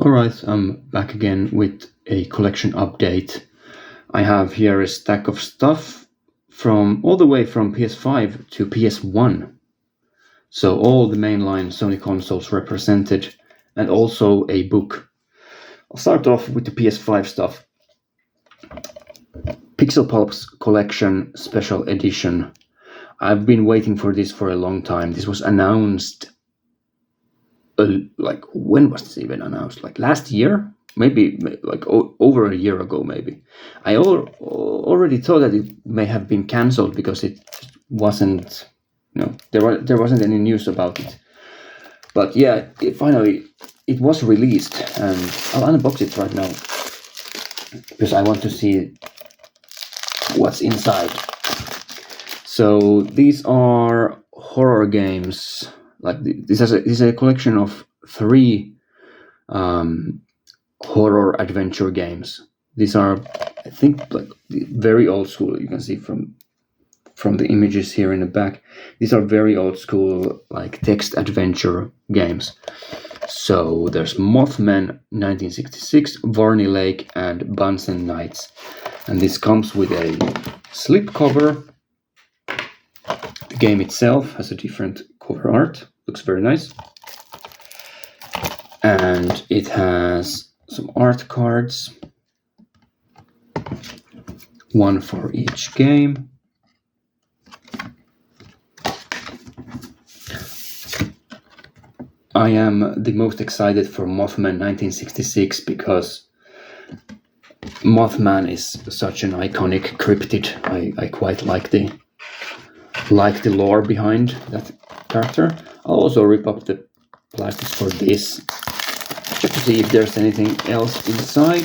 Alright, I'm back again with a collection update. I have here a stack of stuff from all the way from PS5 to PS1. So all the mainline Sony consoles represented, and also a book. I'll start off with the PS5 stuff. Pulps Collection Special Edition. I've been waiting for this for a long time. This was announced when was this even announced? Like last year, maybe like over a year ago. Maybe I already thought that it may have been cancelled because it wasn't. There wasn't any news about it. But yeah, finally it was released, and I'll unbox it right now because I want to see what's inside. So these are horror games. This is a collection of 3 horror adventure games. These are, I think, like very old school. You can see from the images here in the back. These are very old school, like text adventure games. So there's Mothman 1966, Varney Lake, and Bunsen Nights. And this comes with a slipcover. The game itself has a different cover art. Looks very nice. And it has some art cards. 1 for each game. I am the most excited for Mothman 1966 because Mothman is such an iconic cryptid. I quite like the lore behind that character. I'll also rip up the plastics for this just to see if there's anything else inside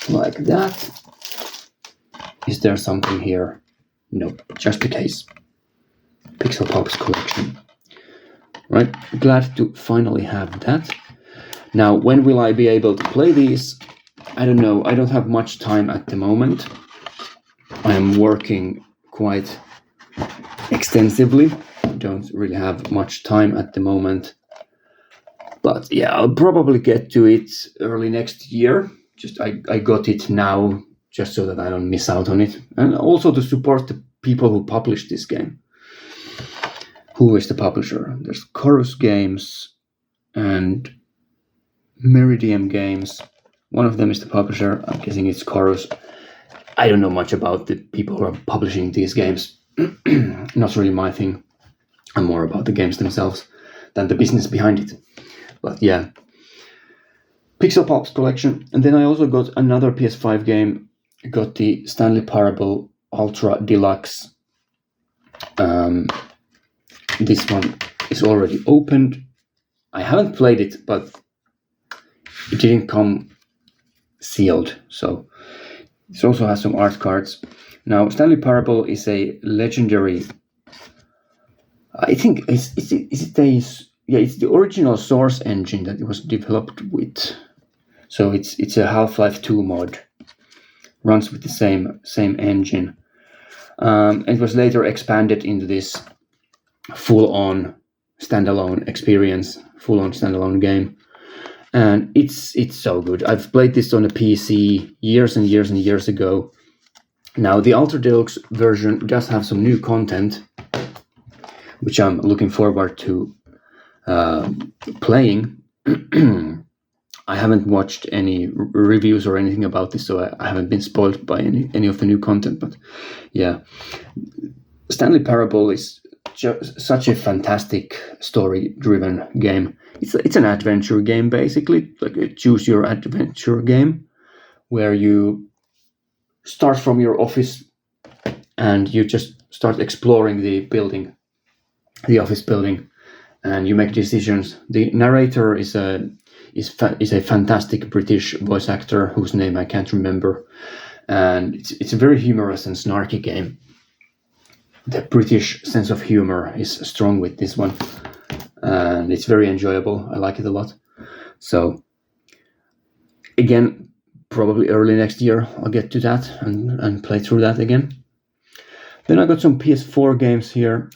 like that. Is there something here? Nope, just in case. Pulps Collection. Right, glad to finally have that. Now, when will I be able to play these? I don't know. I don't have much time at the moment. I am working quite extensively. Don't really have much time at the moment. But yeah, I'll probably get to it early next year. Just I got it now just so that I don't miss out on it. And also to support the people who published this game. Who is the publisher? There's Chorus Games and Meridian Games. One of them is the publisher. I'm guessing it's Chorus. I don't know much about the people who are publishing these games. Not really my thing. I'm more about the games themselves than the business behind it. But yeah. Pulps Collection. And then I also got another PS5 game. I got the Stanley Parable Ultra Deluxe. This one is already opened. I haven't played it, but it didn't come sealed. So this also has some art cards. Now, Stanley Parable is a legendary. I think it's the original Source engine that it was developed with. So it's a Half-Life 2 mod. Runs with the same engine. It was later expanded into this full-on standalone experience, full-on standalone game, and it's so good. I've played this on a PC years and years and years ago. Now the Ultra Deluxe version does have some new content, which I'm looking forward to playing. I haven't watched any reviews or anything about this, so I haven't been spoiled by any of the new content. But yeah, Stanley Parable is such a fantastic story-driven game. It's an adventure game, basically, like a choose-your-adventure game, where you start from your office and you just start exploring the office building, and you make decisions. The narrator is a fantastic British voice actor whose name I can't remember, and it's a very humorous and snarky game. The British sense of humor is strong with this one, and it's very enjoyable. I like it a lot. So again, probably early next year I'll get to that and play through that again. Then I got some PS4 games here.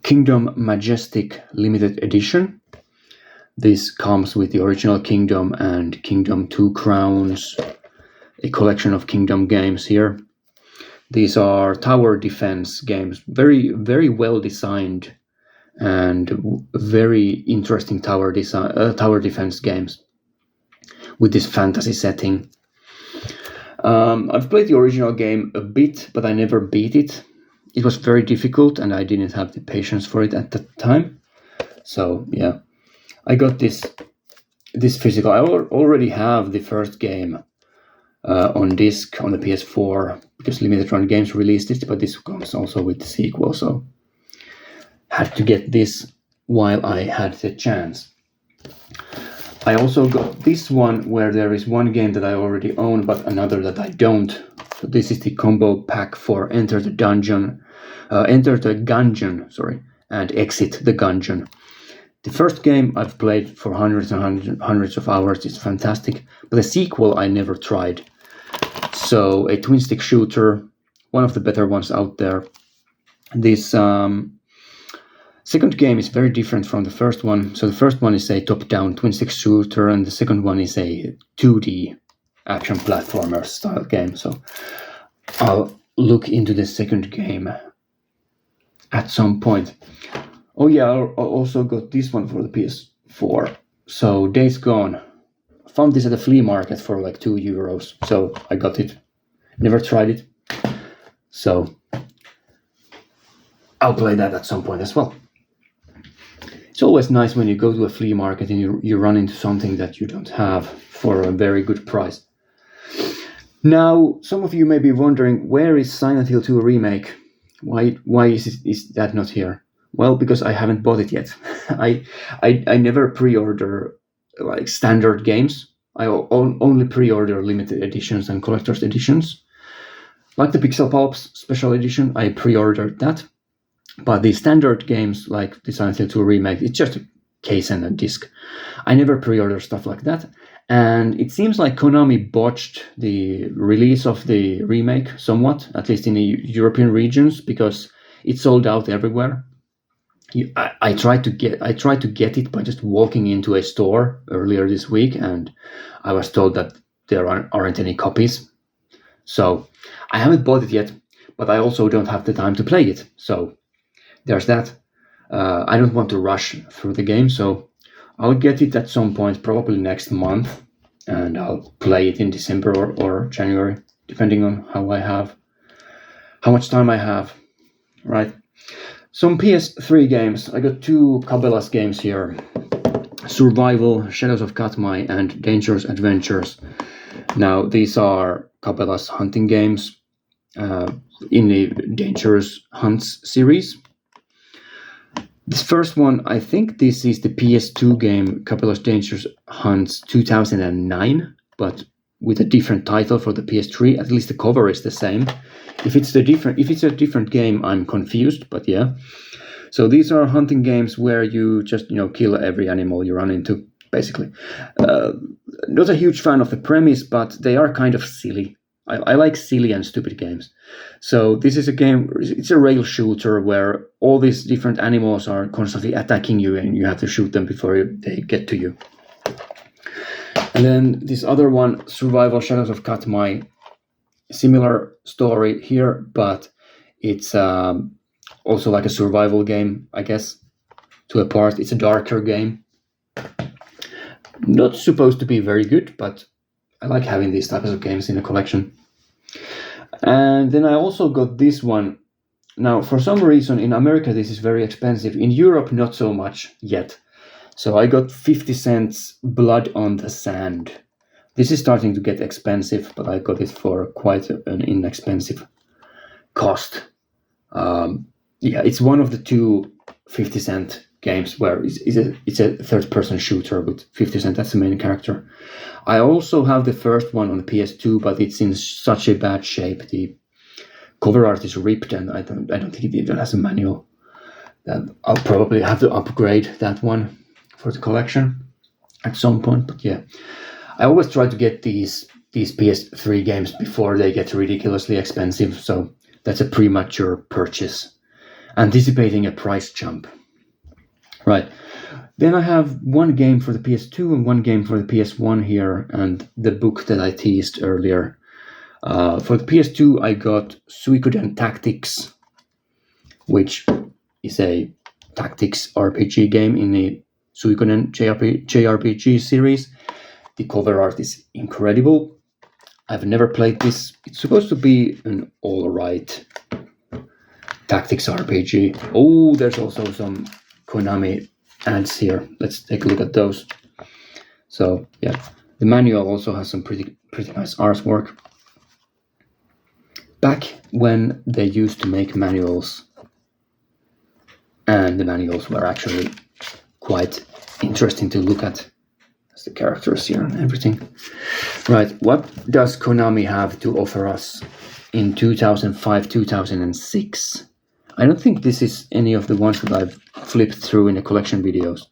Kingdom Majestic Limited Edition. This comes with the original Kingdom and Kingdom 2 Crowns, a collection of Kingdom games here. These are tower defense games, very, very well designed and very interesting tower defense games with this fantasy setting. I've played the original game a bit, but I never beat it. It was very difficult, and I didn't have the patience for it at the time. So yeah, I got this physical. I already have the first game on disc on the PS4 because Limited Run Games released it, but this comes also with the sequel, so had to get this while I had the chance. I also got this one where there is one game that I already own, but another that I don't. So this is the combo pack for Enter the Gungeon, and Exit the Gungeon. The first game I've played for hundreds and hundreds of hours. It's fantastic, but the sequel I never tried. So a twin stick shooter, one of the better ones out there. This second game is very different from the first one. So the first one is a top-down twin stick shooter, and the second one is a 2D action platformer style game. So I'll look into the second game at some point. Oh yeah, I also got this one for the PS4. So Days Gone. I found this at a flea market for like €2. So I got it. Never tried it. So I'll play that at some point as well. It's always nice when you go to a flea market and you run into something that you don't have for a very good price. Now, some of you may be wondering, where is Silent Hill 2 Remake? Why is that not here? Well, because I haven't bought it yet. I never pre-order like standard games. I only pre-order limited editions and collector's editions. Like the Pixel Pulps special edition, I pre-ordered that. But the standard games like the Silent Hill 2 Remake, it's just a case and a disc. I never pre-order stuff like that. And it seems like Konami botched the release of the remake somewhat, at least in the European regions, because it sold out everywhere. I tried to get it by just walking into a store earlier this week, and I was told that there aren't any copies. So I haven't bought it yet, but I also don't have the time to play it. So there's that. I don't want to rush through the game, so I'll get it at some point, probably next month, and I'll play it in December or January, depending on how much time I have. Right. Some PS3 games. I got two Cabela's games here. Survival, Shadows of Katmai, and Dangerous Adventures. Now, these are Cabela's hunting games in the Dangerous Hunts series. This first one, I think this is the PS2 game, Cabela's Dangerous Hunts 2009, but with a different title for the PS3. At least the cover is the same. If it's a different game, I'm confused, but yeah. So these are hunting games where you just, kill every animal you run into, basically. Not a huge fan of the premise, but they are kind of silly. I like silly and stupid games. So this is a game, it's a rail shooter where all these different animals are constantly attacking you and you have to shoot them before they get to you. And then this other one, Survival Shadows of Katmai, similar story here, but it's also like a survival game, I guess, to a part. It's a darker game. Not supposed to be very good, but I like having these types of games in a collection. And then I also got this one. Now, for some reason, in America, this is very expensive. In Europe, not so much yet. So I got 50 cents Blood on the Sand. This is starting to get expensive, but I got it for quite an inexpensive cost. It's one of the two 50 cent games where it's a third-person shooter with 50 Cent as the main character. I also have the first one on the PS2, but it's in such a bad shape. The cover art is ripped, and I don't think it even has a manual. That I'll probably have to upgrade that one for the collection at some point. But yeah, I always try to get these PS3 games before they get ridiculously expensive. So that's a premature purchase, anticipating a price jump. Right. Then I have one game for the PS2 and one game for the PS1 here, and the book that I teased earlier. For the PS2, I got Suikoden Tactics, which is a tactics RPG game in the Suikoden JRPG series. The cover art is incredible. I've never played this. It's supposed to be an alright tactics RPG. Oh, there's also some Konami ads here. Let's take a look at those. So yeah, the manual also has some pretty nice artwork. Back when they used to make manuals, and the manuals were actually quite interesting to look at. As the characters here and everything. Right, what does Konami have to offer us in 2005, 2006? I don't think this is any of the ones that I've flipped through in the collection videos.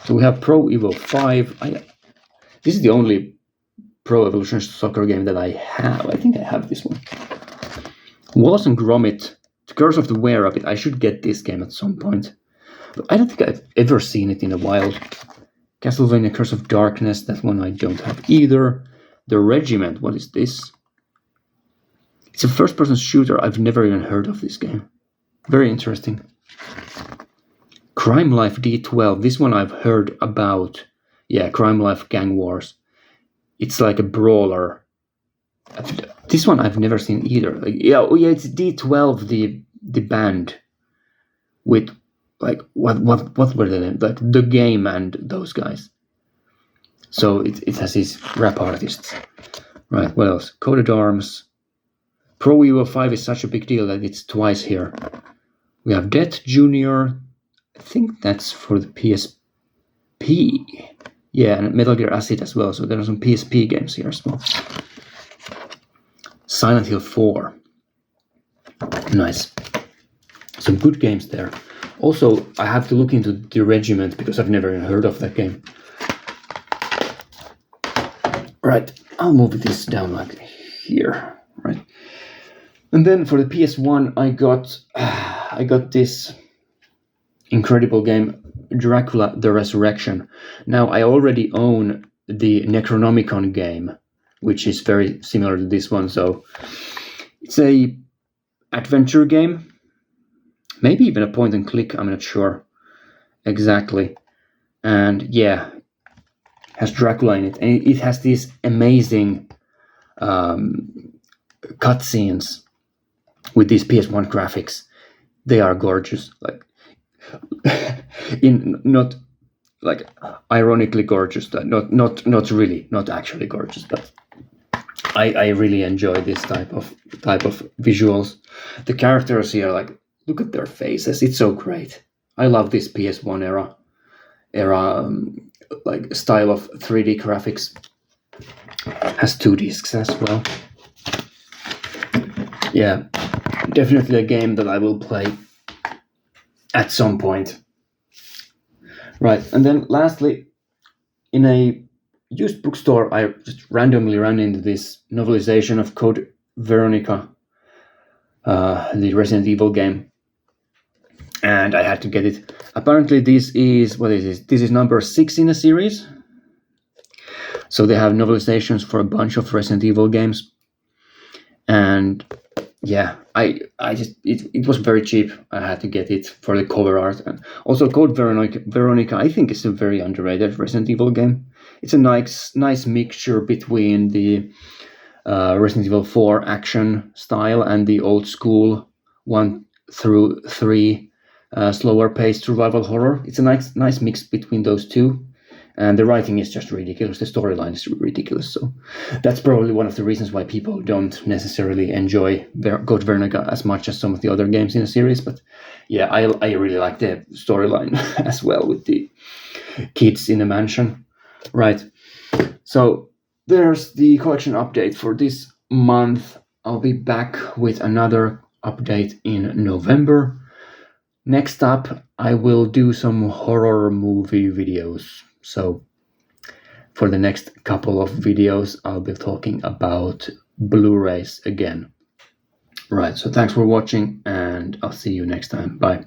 So we have Pro Evo 5. This is the only Pro Evolution Soccer game that I have. I think I have this one. Wallace and Gromit, The Curse of the Were-Rabbit. I should get this game at some point. But I don't think I've ever seen it in a while. Castlevania Curse of Darkness, that one I don't have either. The Regiment, what is this? It's a first-person shooter. I've never even heard of this game. Very interesting. Crime Life D12, this one I've heard about. Yeah, Crime Life Gang Wars. It's like a brawler. This one I've never seen either. It's D12, the band. With like what were the names? Like The Game and those guys. So it has these rap artists. Right, what else? Coded Arms. Pro Evo 5 is such a big deal that it's twice here. We have Death Junior. I think that's for the PSP. Yeah, and Metal Gear Acid as well. So there are some PSP games here as well. Silent Hill 4. Nice. Some good games there. Also, I have to look into The Regiment because I've never even heard of that game. Right, I'll move this down like here. Right, and then for the PS1, I got this incredible game, Dracula: The Resurrection. Now I already own the Necronomicon game, which is very similar to this one. So it's a adventure game. Maybe even a point and click, I'm not sure exactly. And yeah, has Dracula in it. And it has these amazing cutscenes with these PS1 graphics. They are gorgeous. Like not like ironically gorgeous, not really, not actually gorgeous, but I really enjoy this type of visuals. The characters here, like, look at their faces. It's so great. I love this PS1 era like style of 3D graphics. Has 2 discs as well. Yeah, definitely a game that I will play at some point. Right, and then lastly, in a used bookstore, I just randomly ran into this novelization of Code Veronica, the Resident Evil game. And I had to get it. Apparently this is, what is this? This is number 6 in a series. So they have novelizations for a bunch of Resident Evil games. And yeah, it was very cheap. I had to get it for the cover art. And also Code Veronica, I think is a very underrated Resident Evil game. It's a nice mixture between the Resident Evil 4 action style and the old school 1 through 3 slower paced survival horror. It's a nice mix between those two, and the writing is just ridiculous. The storyline is ridiculous. So that's probably one of the reasons why people don't necessarily enjoy Code Veronica as much as some of the other games in the series. But yeah, I really like the storyline as well with the kids in the mansion. Right. So there's the collection update for this month. I'll be back with another update in November. Next up, I will do some horror movie videos. So for the next couple of videos, I'll be talking about Blu-rays again. Right, so thanks for watching, and I'll see you next time. Bye.